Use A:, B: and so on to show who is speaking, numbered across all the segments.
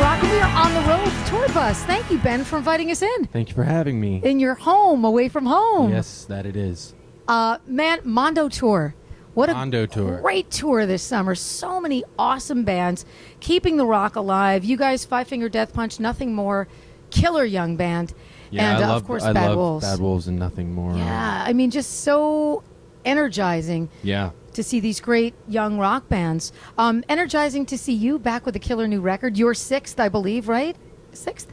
A: Rock. We are on the road tour bus. Thank you, Ben, for inviting us in.
B: Thank you for having me.
A: In your home, away from home.
B: Yes, that it is.
A: Man, Mondo Tour. What
B: Mondo
A: a
B: Tour.
A: great tour this summer. So many awesome bands keeping the rock alive. You guys, Five Finger Death Punch, Nothing More, killer young band.
B: Yeah,
A: and
B: I love,
A: of course,
B: I
A: Bad
B: love
A: Wolves.
B: Bad Wolves and Nothing More.
A: Yeah, I mean, just so energizing.
B: Yeah.
A: To see these great young rock bands. Energizing to see you back with a killer new record. Your sixth, I believe, right? Sixth?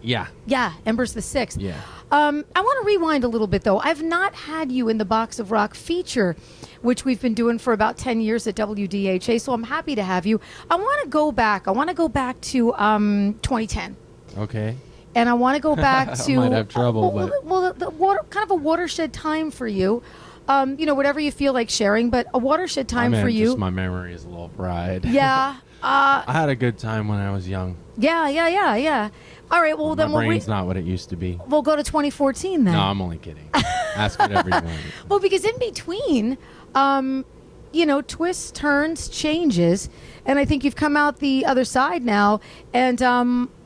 B: Yeah.
A: Yeah, Ember's the sixth.
B: Yeah.
A: I want to rewind a little bit, though. I've not had you in the Box of Rock feature, which we've been doing for about 10 years at WDHA, so I'm happy to have you. I want to go back. I want to go back to 2010.
B: Okay.
A: And I want to go back to...
B: I might have trouble, but...
A: Well, kind of a watershed time for you. Whatever you feel like sharing, but a watershed time for you.
B: Just my memory is a little fried.
A: Yeah.
B: I had a good time when I was young.
A: Yeah. All right, well, then
B: my brain's not what it used to be.
A: We'll go to 2014 then.
B: No, I'm only kidding. Ask whatever you want.
A: Well, because in between, twists, turns, changes, and I think you've come out the other side now, and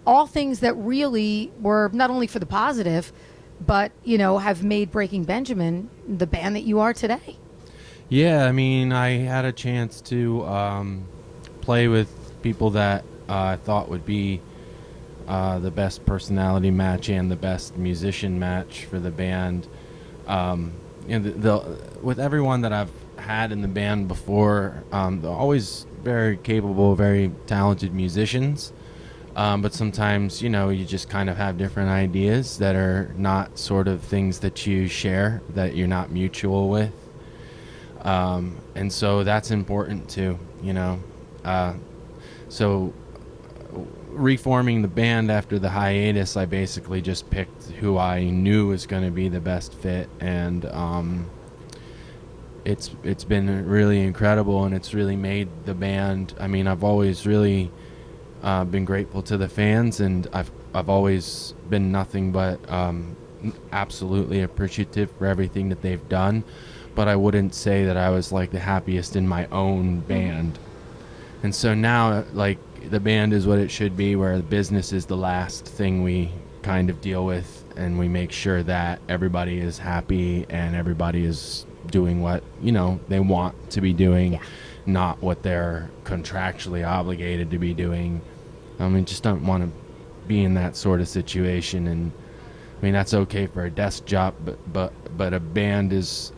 A: all things that really were not only for the positive, but, have made Breaking Benjamin the band that you are today.
B: Yeah, I mean, I had a chance to play with people that I thought would be the best personality match and the best musician match for the band. With everyone that I've had in the band before, they're always very capable, very talented musicians. But sometimes, you just kind of have different ideas that are not sort of things that you share, that you're not mutual with. And so that's important too, So reforming the band after the hiatus, I basically just picked who I knew was going to be the best fit. And it's been really incredible, and it's really made the band. I mean, I've always really... been grateful to the fans, and I've always been nothing but absolutely appreciative for everything that they've done, but I wouldn't say that I was like the happiest in my own band. And so now, like, the band is what it should be, where the business is the last thing we kind of deal with, and we make sure that everybody is happy and everybody is doing what they want to be doing.
A: Yeah.
B: Not what they're contractually obligated to be doing. I mean, just don't want to be in that sort of situation. And I mean, that's okay for a desk job, but a band is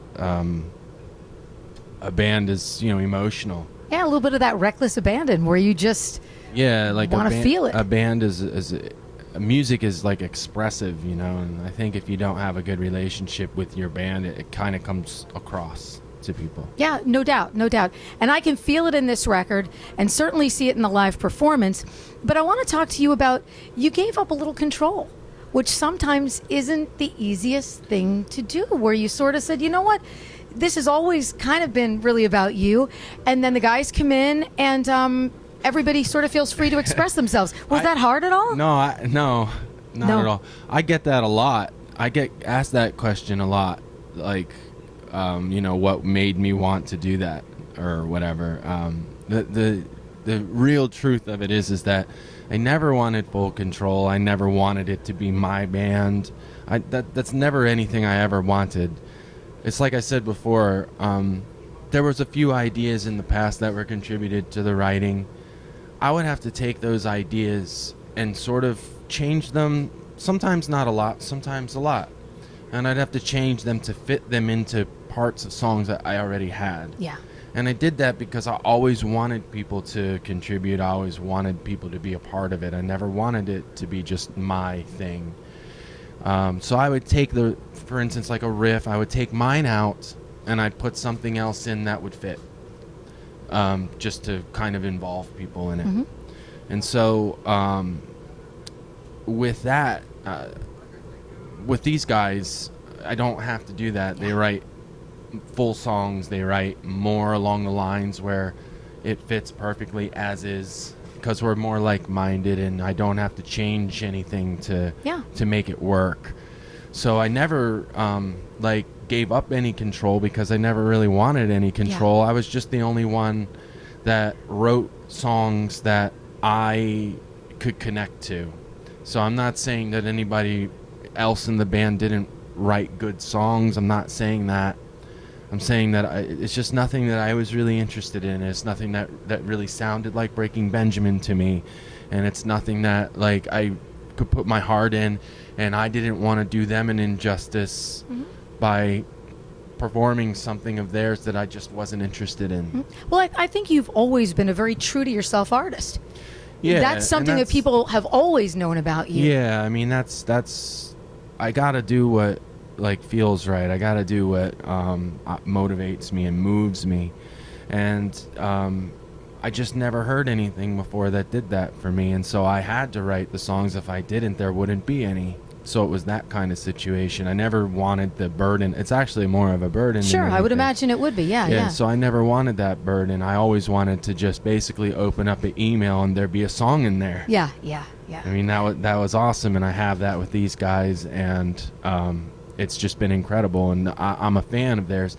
B: emotional.
A: Yeah, a little bit of that reckless abandon where you just want to feel it.
B: A band is music is like expressive, and I think if you don't have a good relationship with your band, it kind of comes across to people.
A: Yeah, no doubt. And I can feel it in this record and certainly see it in the live performance. But I want to talk to you about, you gave up a little control, which sometimes isn't the easiest thing to do, where you sort of said, you know what, this has always kind of been really about you. And then the guys come in and everybody sort of feels free to express themselves. Was that hard at all?
B: No, not at all. I get that a lot. I get asked that question a lot, like, what made me want to do that or whatever. The real truth of it is that I never wanted full control. I never wanted it to be my band. That's never anything I ever wanted. It's like I said before, there was a few ideas in the past that were contributed to the writing. I would have to take those ideas and sort of change them, sometimes not a lot, sometimes a lot. And I'd have to change them to fit them into parts of songs that I already had.
A: Yeah.
B: And I did that because I always wanted people to contribute. I always wanted people to be a part of it. I never wanted it to be just my thing. So I would take for instance, like a riff, I would take mine out and I'd put something else in that would fit, just to kind of involve people in it. Mm-hmm. And so with that, with these guys, I don't have to do that. They write full songs. They write more along the lines where it fits perfectly as is, because we're more like-minded, and I don't have to change anything to make it work. So I never gave up any control, because I never really wanted any control. I was just the only one that wrote songs that I could connect to. So I'm not saying that anybody else in the band didn't write good songs. I'm not saying that. I'm saying that it's just nothing that I was really interested in. It's nothing that really sounded like Breaking Benjamin to me. And it's nothing that like I could put my heart in, and I didn't want to do them an injustice by performing something of theirs that I just wasn't interested in.
A: Well, I think you've always been a very true to yourself artist.
B: Yeah,
A: that's something that people have always known about you.
B: Yeah, I mean that's I gotta do what like feels right. I gotta do what motivates me and moves me, and I just never heard anything before that did that for me, and so I had to write the songs. If I didn't, there wouldn't be any. So it was that kind of situation. I never wanted the burden. It's actually more of a burden.
A: Sure,
B: than
A: I would
B: anything.
A: imagine it would be. Yeah.
B: So I never wanted that burden. I always wanted to just basically open up an email and there'd be a song in there.
A: Yeah.
B: I mean, that was awesome, and I have that with these guys, and it's just been incredible, and I'm a fan of theirs.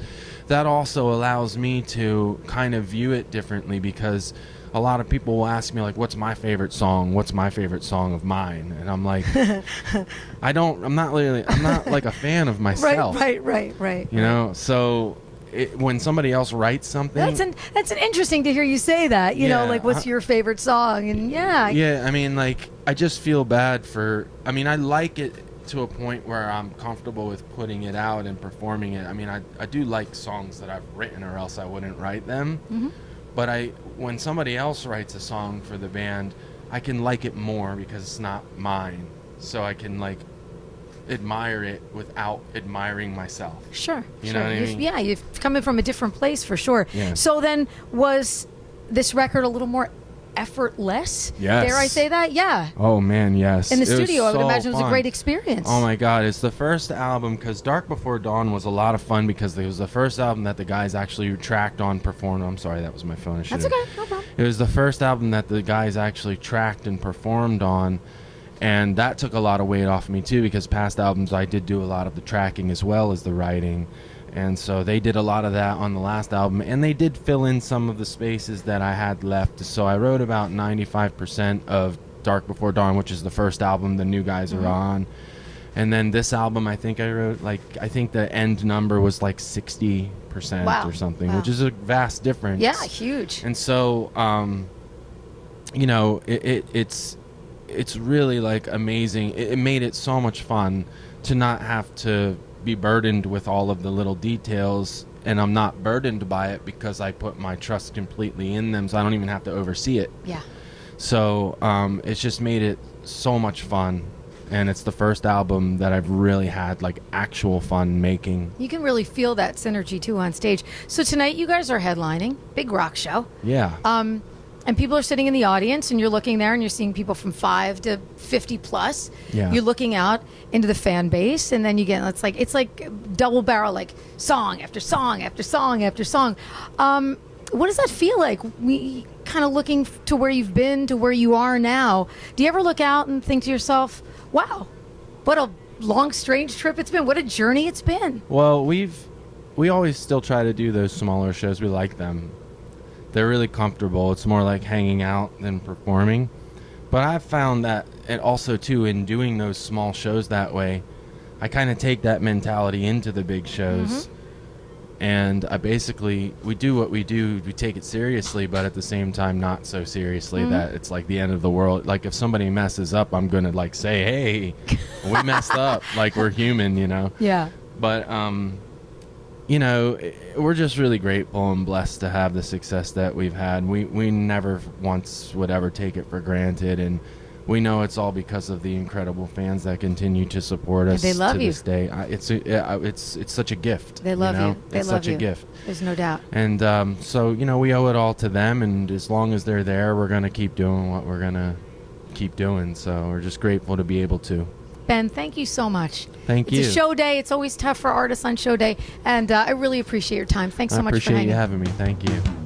B: That also allows me to kind of view it differently, because a lot of people will ask me, like, what's my favorite song? What's my favorite song of mine? And I'm like, I'm not like a fan of myself.
A: Right.
B: You know, so when somebody else writes something,
A: that's an interesting to hear you say that. You know, like, what's your favorite song? And
B: yeah, I mean, like, I just feel bad I mean, I like it to a point where I'm comfortable with putting it out and performing it. I mean, I do like songs that I've written, or else I wouldn't write them. But when somebody else writes a song for the band, I can like it more because it's not mine. So I can like admire it without admiring myself.
A: Sure.
B: You know what I mean?
A: Yeah, you've come in from a different place for sure.
B: Yeah.
A: So then, was this record a little more effortless?
B: Yes.
A: Dare I say that? Yeah.
B: Oh man, yes.
A: In the
B: It was
A: studio, I would
B: so
A: imagine it was a
B: fun.
A: great experience.
B: Oh my God, it's the first album, because Dark Before Dawn was a lot of fun, because it was the first album that the guys actually tracked on, performed. I'm sorry, that was my phone.
A: That's okay, no problem.
B: It was the first album that the guys actually tracked and performed on, and that took a lot of weight off me too, because past albums I did do a lot of the tracking as well as the writing. And so they did a lot of that on the last album, and they did fill in some of the spaces that I had left. So I wrote about 95% of Dark Before Dawn, which is the first album the new guys are on. And then this album, I think I wrote, like, I think the end number was like 60% or something, which is a vast difference.
A: Yeah, huge.
B: And so, you know, it's really like amazing. It made it so much fun to not have to be burdened with all of the little details, and I'm not burdened by it because I put my trust completely in them, so I don't even have to oversee it.
A: Yeah.
B: So it's just made it so much fun, and it's the first album that I've really had like actual fun making.
A: You can really feel that synergy too on stage. So tonight you guys are headlining, big rock show.
B: Yeah.
A: And people are sitting in the audience, and you're looking there, and you're seeing people from 5 to 50 plus.
B: Yeah.
A: You're looking out into the fan base, and then you get it's like double barrel, like song after song after song after song. What does that feel like? We kind of looking to where you've been to where you are now. Do you ever look out and think to yourself, "Wow, what a long, strange trip it's been. What a journey it's been."
B: Well, we always still try to do those smaller shows. We like them. They're really comfortable. It's more like hanging out than performing. But I've found that, and also too, in doing those small shows that way, I kind of take that mentality into the big shows. And we do what we do. We take it seriously, but at the same time, not so seriously that it's like the end of the world. Like, if somebody messes up, I'm going to like say, hey, we messed up. Like, we're human, you know?
A: Yeah.
B: But, you know, we're just really grateful and blessed to have the success that we've had. We never once would ever take it for granted, and we know it's all because of the incredible fans that continue to support us.
A: They love
B: to
A: you.
B: This day. It's such a gift.
A: They love you. They
B: It's
A: love
B: such
A: you.
B: a gift.
A: There's no doubt.
B: And so, you know, we owe it all to them, and as long as they're there, we're going to keep doing what we're going to keep doing. So we're just grateful to be able to.
A: Ben, thank you so much.
B: Thank you.
A: It's a show day. It's always tough for artists on show day, and I really appreciate your time. Thanks so much for hanging.
B: I appreciate you having me. Thank you.